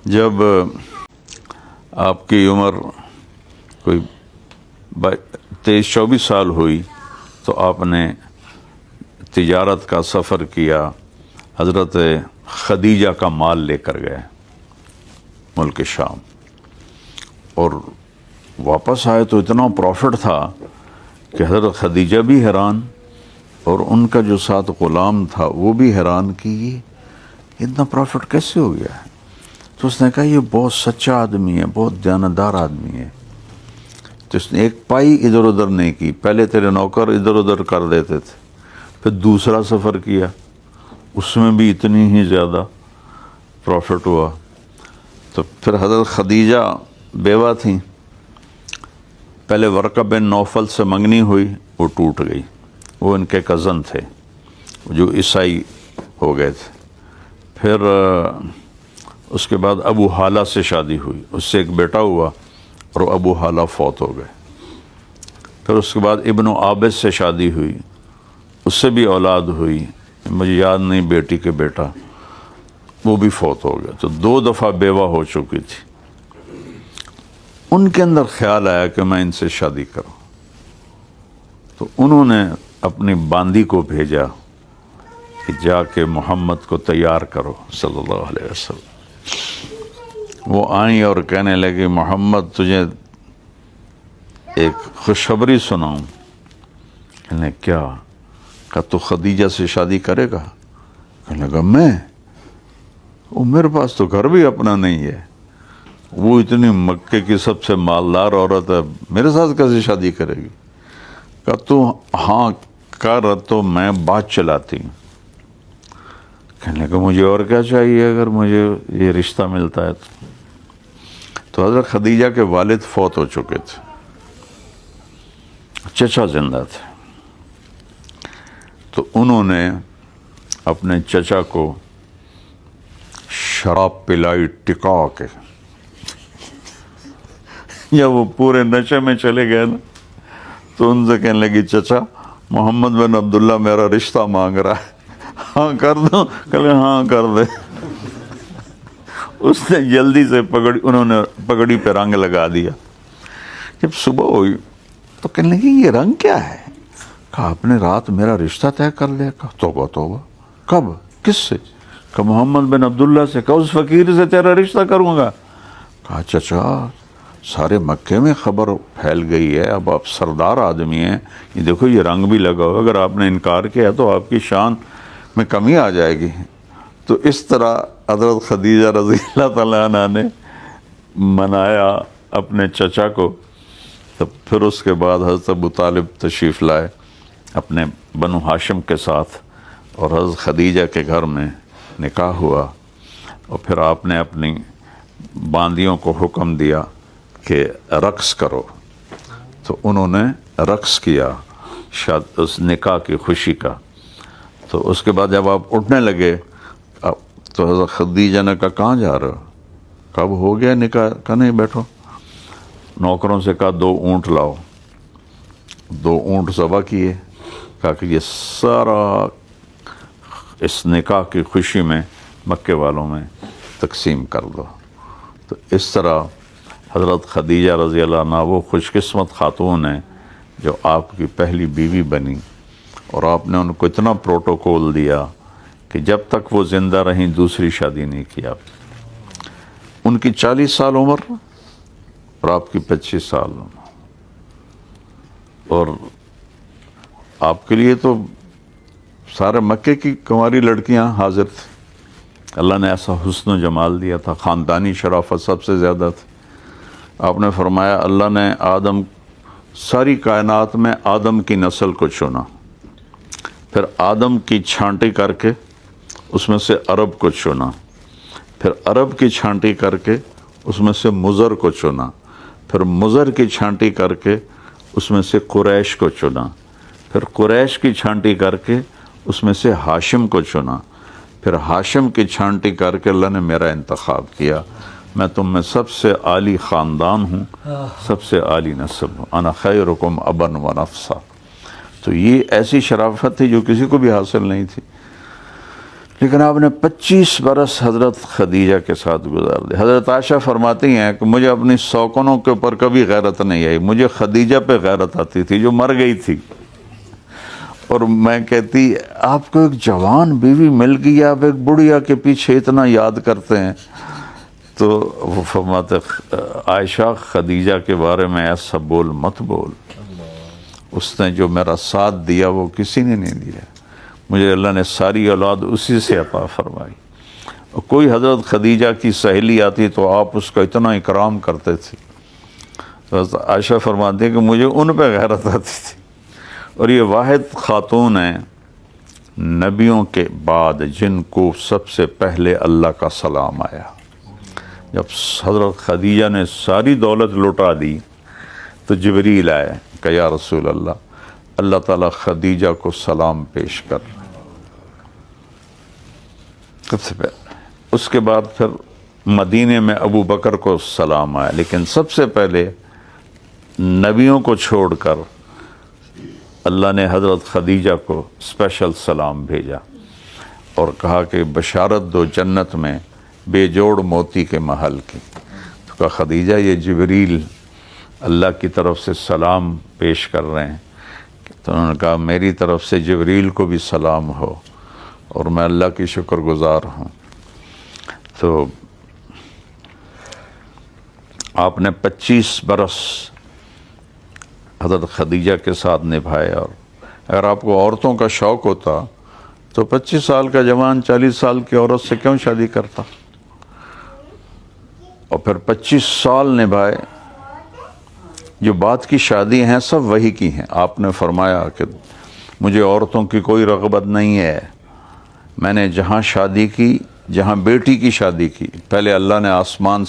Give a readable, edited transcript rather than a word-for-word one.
جب آپ کی عمر کوئی 23-24 سال ہوئی تو آپ نے تجارت کا سفر کیا، حضرت خدیجہ کا مال لے کر گئے ملک شام، اور واپس آئے تو اتنا پروفٹ تھا کہ حضرت خدیجہ بھی حیران اور ان کا جو ساتھ غلام تھا وہ بھی حیران کہ یہ اتنا پروفٹ کیسے ہو گیا ہے. تو اس نے کہا یہ بہت سچا آدمی ہے، بہت دیانتدار آدمی ہے. تو اس نے ایک پائی ادھر ادھر نہیں کی. پہلے تیرے نوکر ادھر ادھر کر دیتے تھے، پھر دوسرا سفر کیا، اس میں بھی اتنی ہی زیادہ پروفٹ ہوا. تو پھر حضرت خدیجہ بیوہ تھیں، پہلے ورقہ بن نوفل سے منگنی ہوئی، وہ ٹوٹ گئی. وہ ان کے کزن تھے جو عیسائی ہو گئے تھے. پھر اس کے بعد ابو حالہ سے شادی ہوئی، اس سے ایک بیٹا ہوا اور ابو حالہ فوت ہو گئے. پھر اس کے بعد ابن عابد سے شادی ہوئی، اس سے بھی اولاد ہوئی، مجھے یاد نہیں بیٹی کے بیٹا، وہ بھی فوت ہو گیا. تو 2 دفعہ بیوہ ہو چکی تھی. ان کے اندر خیال آیا کہ میں ان سے شادی کروں. تو انہوں نے اپنی باندی کو بھیجا کہ جا کے محمد کو تیار کرو صلی اللہ علیہ وسلم. وہ آئیں اور کہنے لگی محمد تجھے ایک خوشخبری سناؤں. کہنے کیا؟ کہا تو خدیجہ سے شادی کرے گا؟ کہنے لگا میں؟ وہ میرے پاس تو گھر بھی اپنا نہیں ہے، وہ اتنی مکے کی سب سے مالدار عورت ہے، میرے ساتھ کیسے شادی کرے گی؟ کہا تو ہاں کر تو میں بات چلاتی ہوں. کہنے لگا مجھے اور کیا چاہیے اگر مجھے یہ رشتہ ملتا ہے تو حضرت خدیجہ کے والد فوت ہو چکے تھے، چچا زندہ تھے. تو انہوں نے اپنے چچا کو شراب پلائی ٹکا کے. یا وہ پورے نشے میں چلے گئے نا، تو ان سے کہنے لگی چچا محمد بن عبداللہ میرا رشتہ مانگ رہا ہے، ہاں کر دو؟ کہلے ہاں کر دے. اس نے جلدی سے انہوں نے پگڑی پہ رنگ لگا دیا. جب صبح ہوئی تو کہنے لگی یہ رنگ کیا ہے؟ کہا آپ نے رات میرا رشتہ طے کر لیا. کہا توبہ توبہ، کب؟ کس سے؟ کہا محمد بن عبداللہ سے. کہا اس فقیر سے تیرا رشتہ کروں گا؟ کہا چچا سارے مکے میں خبر پھیل گئی ہے، اب آپ سردار آدمی ہیں، یہ دیکھو یہ رنگ بھی لگا ہوا، اگر آپ نے انکار کیا تو آپ کی شان میں کمی آ جائے گی. تو اس طرح حضرت خدیجہ رضی اللہ تعالیٰ عنہ نے منایا اپنے چچا کو. تو پھر اس کے بعد حضرت ابو طالب تشریف لائے اپنے بنو ہاشم کے ساتھ، اور حضرت خدیجہ کے گھر میں نکاح ہوا. اور پھر آپ نے اپنی باندیوں کو حکم دیا کہ رقص کرو. تو انہوں نے رقص کیا اس نکاح کی خوشی کا. تو اس کے بعد جب آپ اٹھنے لگے تو حضرت خدیجہ نے کہا کہاں جا رہے ہو؟ کب ہو گیا نکاح؟ کہا نہیں بیٹھو. نوکروں سے کہا 2 اونٹ لاؤ. 2 اونٹ ذبح کیے. کہا کہ یہ سارا اس نکاح کی خوشی میں مکے والوں میں تقسیم کر دو. تو اس طرح حضرت خدیجہ رضی اللہ عنہ وہ خوش قسمت خاتون ہیں جو آپ کی پہلی بیوی بنی، اور آپ نے ان کو اتنا پروٹوکول دیا کہ جب تک وہ زندہ رہیں دوسری شادی نہیں کی آپ. ان کی 40 سال عمر اور آپ کی 25 سال عمر. اور آپ کے لیے تو سارے مکے کی کنواری لڑکیاں حاضر تھیں. اللہ نے ایسا حسن و جمال دیا تھا، خاندانی شرافت سب سے زیادہ تھی. آپ نے فرمایا اللہ نے ساری کائنات میں آدم کی نسل کو چنا، پھر آدم کی چھانٹی کر کے اس میں سے عرب کو چنا، پھر عرب کی چھانٹی کر کے اس میں سے مضر کو چنا، پھر مضر کی چھانٹی کر کے اس میں سے قریش کو چنا، پھر قریش کی چھانٹی کر کے اس میں سے ہاشم کو چنا، پھر ہاشم کی چھانٹی کر کے اللہ نے میرا انتخاب کیا. میں تم میں سب سے عالی خاندان ہوں، سب سے عالی نسل ہوں. انا خیرکم ابا و نفسا. تو یہ ایسی شرافت تھی جو کسی کو بھی حاصل نہیں تھی. لیکن آپ نے 25 برس حضرت خدیجہ کے ساتھ گزار دے. حضرت عائشہ فرماتی ہیں کہ مجھے اپنی سوکنوں کے اوپر کبھی غیرت نہیں آئی, مجھے خدیجہ پہ غیرت آتی تھی جو مر گئی تھی. اور میں کہتی آپ کو ایک جوان بیوی مل گئی, آپ ایک بڑھیا کے پیچھے اتنا یاد کرتے ہیں. تو وہ فرماتے عائشہ خدیجہ کے بارے میں ایسا بول مت بول, اس نے جو میرا ساتھ دیا وہ کسی نے نہیں دیا, مجھے اللہ نے ساری اولاد اسی سے عطا فرمائی. اور کوئی حضرت خدیجہ کی سہیلی آتی تو آپ اس کا اتنا اکرام کرتے تھے. تو عائشہ فرماتی ہے کہ مجھے ان پہ غیرت آتی تھی. اور یہ واحد خاتون ہیں نبیوں کے بعد جن کو سب سے پہلے اللہ کا سلام آیا. جب حضرت خدیجہ نے ساری دولت لوٹا دی تو جبریل آئے کہ یا رسول اللہ تعالیٰ خدیجہ کو سلام پیش کر. سب سے پہلے اس کے بعد پھر مدینے میں ابو بکر کو سلام آیا, لیکن سب سے پہلے نبیوں کو چھوڑ کر اللہ نے حضرت خدیجہ کو اسپیشل سلام بھیجا اور کہا کہ بشارت دو جنت میں بے جوڑ موتی کے محل کی. تو کہا خدیجہ یہ جبریل اللہ کی طرف سے سلام پیش کر رہے ہیں. تو انہوں نے کہا میری طرف سے جبریل کو بھی سلام ہو اور میں اللہ کی شکر گزار ہوں. تو آپ نے 25 برس حضرت خدیجہ کے ساتھ نبھائے. اور اگر آپ کو عورتوں کا شوق ہوتا تو 25 سال کا جوان 40 سال کی عورت سے کیوں شادی کرتا, اور پھر 25 سال نبھائے. جو بات کی شادی ہیں سب وہی کی ہیں. آپ نے فرمایا کہ مجھے عورتوں کی کوئی رغبت نہیں ہے, میں نے جہاں شادی کی, جہاں بیٹی کی شادی کی, پہلے اللہ نے آسمان